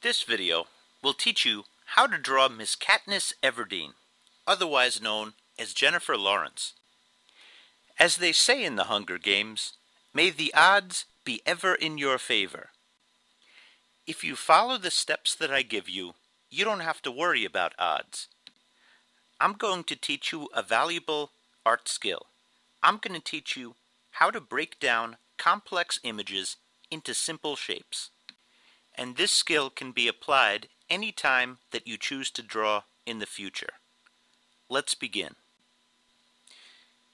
This video will teach you how to draw Miss Katniss Everdeen, otherwise known as Jennifer Lawrence. As they say in the Hunger Games, may the odds be ever in your favor. If you follow the steps that I give you, you don't have to worry about odds. I'm going to teach you a valuable art skill. I'm going to teach you how to break down complex images into simple shapes. And this skill can be applied any time that you choose to draw in the future. Let's begin.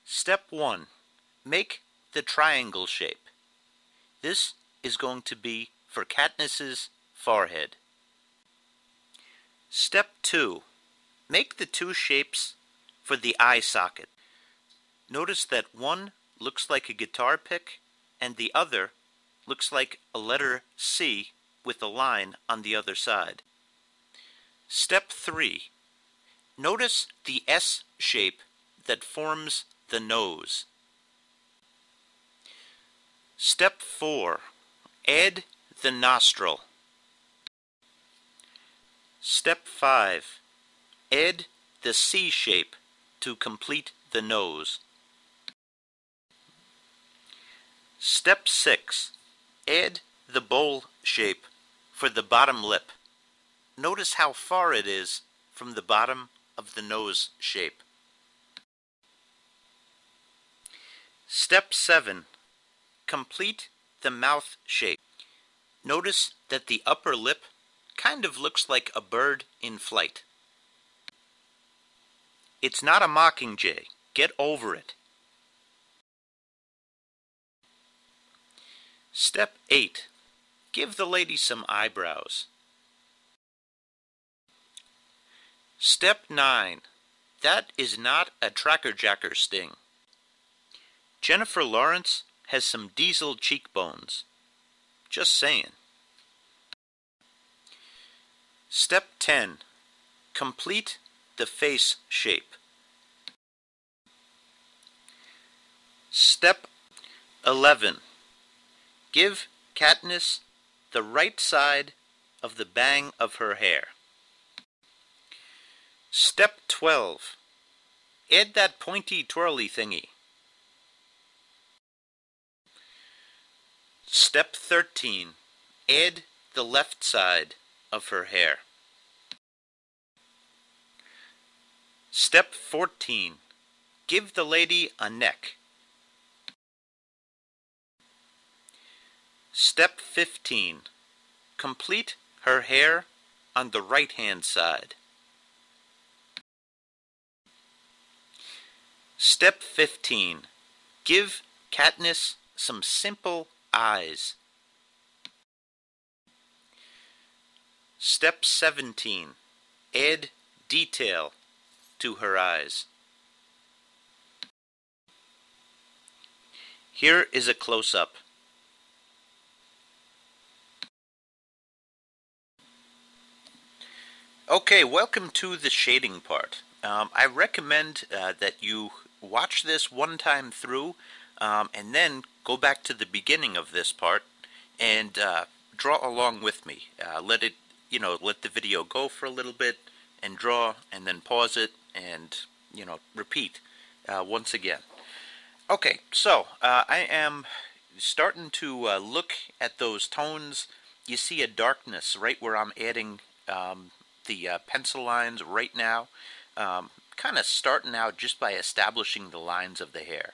Step 1. Make the triangle shape. This is going to be for Katniss's forehead. Step 2. Make the two shapes for the eye socket. Notice that one looks like a guitar pick and the other looks like a letter C with a line on the other side. Step 3. Notice the S shape that forms the nose. Step 4. Add the nostril. Step 5. Add the C shape to complete the nose. Step 6. Add the bowl shape for the bottom lip. Notice how far it is from the bottom of the nose shape. Step 7. Complete the mouth shape. Notice that the upper lip kind of looks like a bird in flight. It's not a mockingjay. Get over it. Step 8. Give the lady some eyebrows. Step 9. That is not a trackerjacker sting. Jennifer Lawrence has some diesel cheekbones. Just saying. Step 10. Complete the face shape. Step 11. Give Katniss the right side of the bang of her hair. Step 12. Add that pointy twirly thingy. Step 13. Add the left side of her hair. Step 14. Give the lady a neck. Step 15. Complete her hair on the right-hand side. Step 15. Give Katniss some simple eyes. Step 17. Add detail to her eyes. Here is a close-up. Okay, welcome to the shading part. I recommend that you watch this one time through and then go back to the beginning of this part and draw along with me. Let the video go for a little bit and draw and then pause it and, repeat once again. Okay, so I am starting to look at those tones. You see a darkness right where I'm adding the pencil lines right now. Kind of starting out just by establishing the lines of the hair.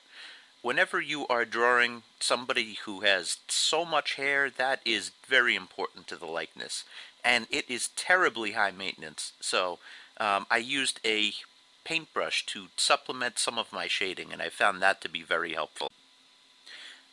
Whenever you are drawing somebody who has so much hair, that is very important to the likeness. And it is terribly high maintenance. So I used a paintbrush to supplement some of my shading, and I found that to be very helpful.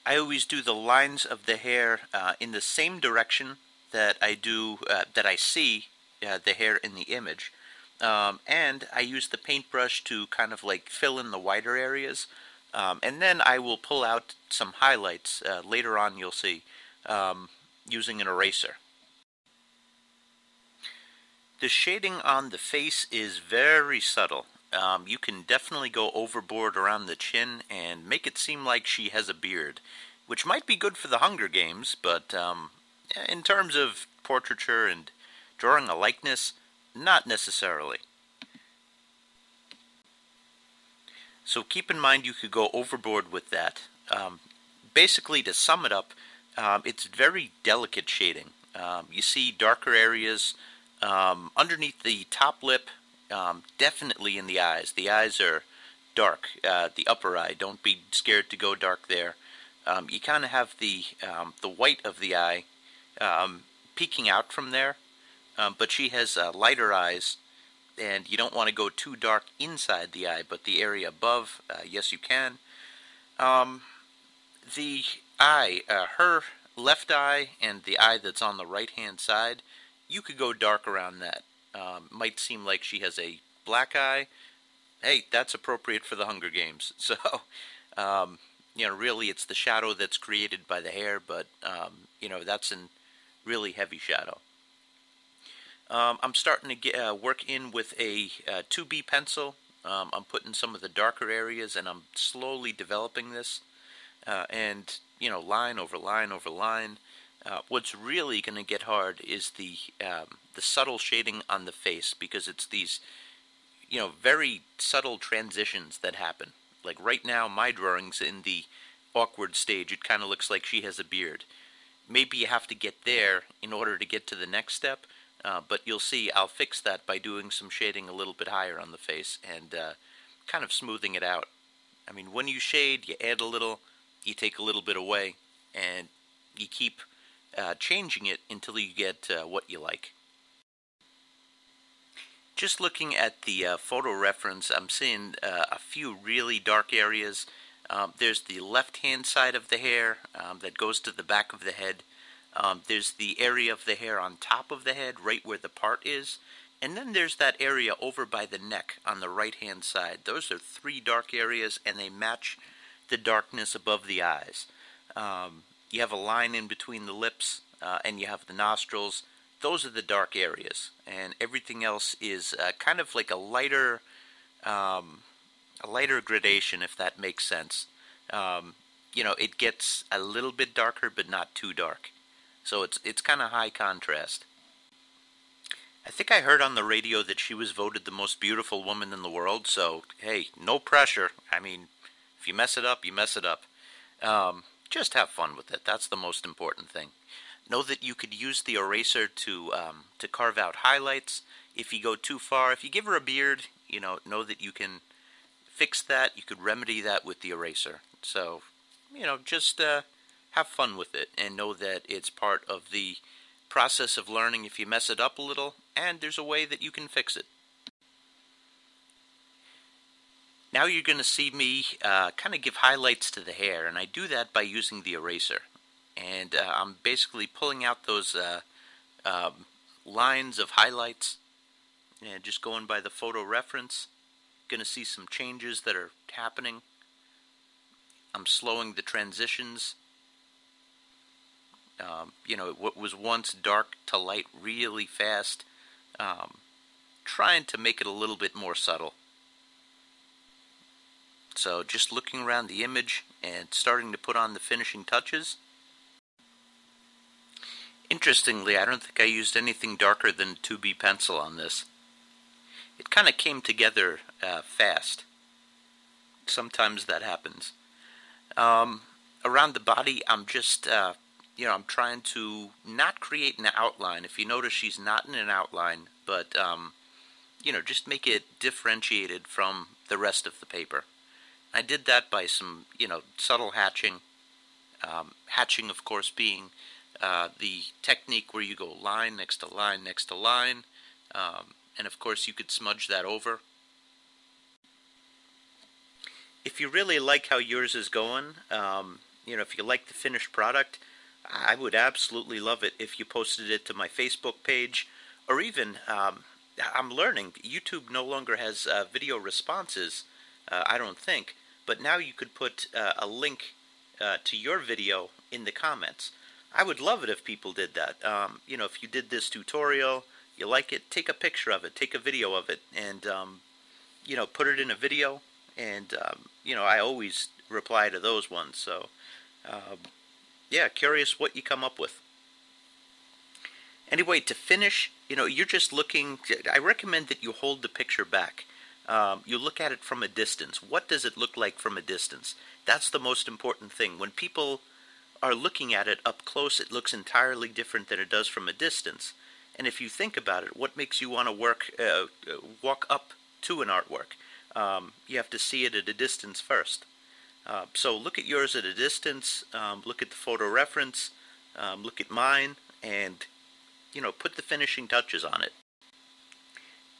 I always do the lines of the hair in the same direction that I see the hair in the image. And I use the paintbrush to kind of like fill in the wider areas. And then I will pull out some highlights later on, you'll see, using an eraser. The shading on the face is very subtle. You can definitely go overboard around the chin and make it seem like she has a beard, which might be good for the Hunger Games, but in terms of portraiture and Drawing a likeness? Not necessarily. So keep in mind you could go overboard with that. Basically, to sum it up, it's very delicate shading. You see darker areas underneath the top lip, definitely in the eyes. The eyes are dark. The upper eye, don't be scared to go dark there. You kind of have the white of the eye peeking out from there, but she has lighter eyes, and you don't want to go too dark inside the eye, but the area above, yes you can. The eye, her left eye and the eye that's on the right hand side, you could go dark around that. Might seem like she has a black eye. Hey, that's appropriate for the Hunger Games. So, really it's the shadow that's created by the hair, but, that's in really heavy shadow. I'm starting to work in with a 2B pencil. I'm putting some of the darker areas, and I'm slowly developing this. And, line over line over line. What's really going to get hard is the subtle shading on the face, because it's these, very subtle transitions that happen. Like right now, my drawing's in the awkward stage. It kind of looks like she has a beard. Maybe you have to get there in order to get to the next step, but you'll see I'll fix that by doing some shading a little bit higher on the face and kind of smoothing it out. I mean, when you shade, you add a little, you take a little bit away, and you keep changing it until you get what you like. Just looking at the photo reference, I'm seeing a few really dark areas. There's the left-hand side of the hair that goes to the back of the head. There's the area of the hair on top of the head, right where the part is. And then there's that area over by the neck on the right-hand side. Those are three dark areas, and they match the darkness above the eyes. You have a line in between the lips, and you have the nostrils. Those are the dark areas, and everything else is kind of like a lighter gradation, if that makes sense. It gets a little bit darker, but not too dark. So it's kind of high contrast. I think I heard on the radio that she was voted the most beautiful woman in the world, so hey, no pressure. I mean, if you mess it up, you mess it up. Just have fun with it. That's the most important thing. Know that you could use the eraser to carve out highlights. If you go too far, if you give her a beard, know that you can fix that. You could remedy that with the eraser. So, just have fun with it, and know that it's part of the process of learning if you mess it up a little, and there's a way that you can fix it. Now you're going to see me kind of give highlights to the hair, and I do that by using the eraser. And I'm basically pulling out those lines of highlights, and just going by the photo reference. Going to see some changes that are happening. I'm slowing the transitions. What was once dark to light really fast, trying to make it a little bit more subtle. So just looking around the image and starting to put on the finishing touches. Interestingly, I don't think I used anything darker than 2B pencil on this. It kind of came together fast. Sometimes that happens. Around the body, I'm just, I'm trying to not create an outline. If you notice, she's not in an outline, but, just make it differentiated from the rest of the paper. I did that by some, subtle hatching. Hatching, of course, being the technique where you go line next to line next to line. And, of course, you could smudge that over. If you really like how yours is going, if you like the finished product, I would absolutely love it if you posted it to my Facebook page, or even, I'm learning, YouTube no longer has video responses, I don't think, but now you could put a link to your video in the comments. I would love it if people did that. If you did this tutorial, you like it, take a picture of it, take a video of it, and, put it in a video, and, I always reply to those ones, so, yeah, curious what you come up with. Anyway, to finish, you're just looking. I recommend that you hold the picture back. You look at it from a distance. What does it look like from a distance? That's the most important thing. When people are looking at it up close, it looks entirely different than it does from a distance. And if you think about it, what makes you want to walk up to an artwork? You have to see it at a distance first. So look at yours at a distance, look at the photo reference, look at mine, and put the finishing touches on it.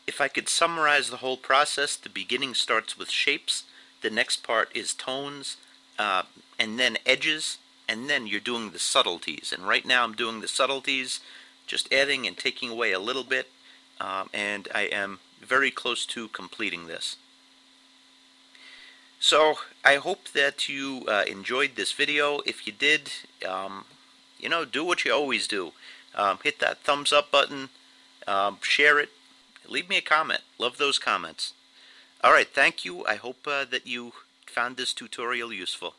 If I could summarize the whole process, the beginning starts with shapes, the next part is tones, and then edges, and then you're doing the subtleties. And right now I'm doing the subtleties, just adding and taking away a little bit, and I am very close to completing this. So I hope that you enjoyed this video. If you did, do what you always do. Hit that thumbs up button, share it, leave me a comment. Love those comments. Alright, thank you. I hope that you found this tutorial useful.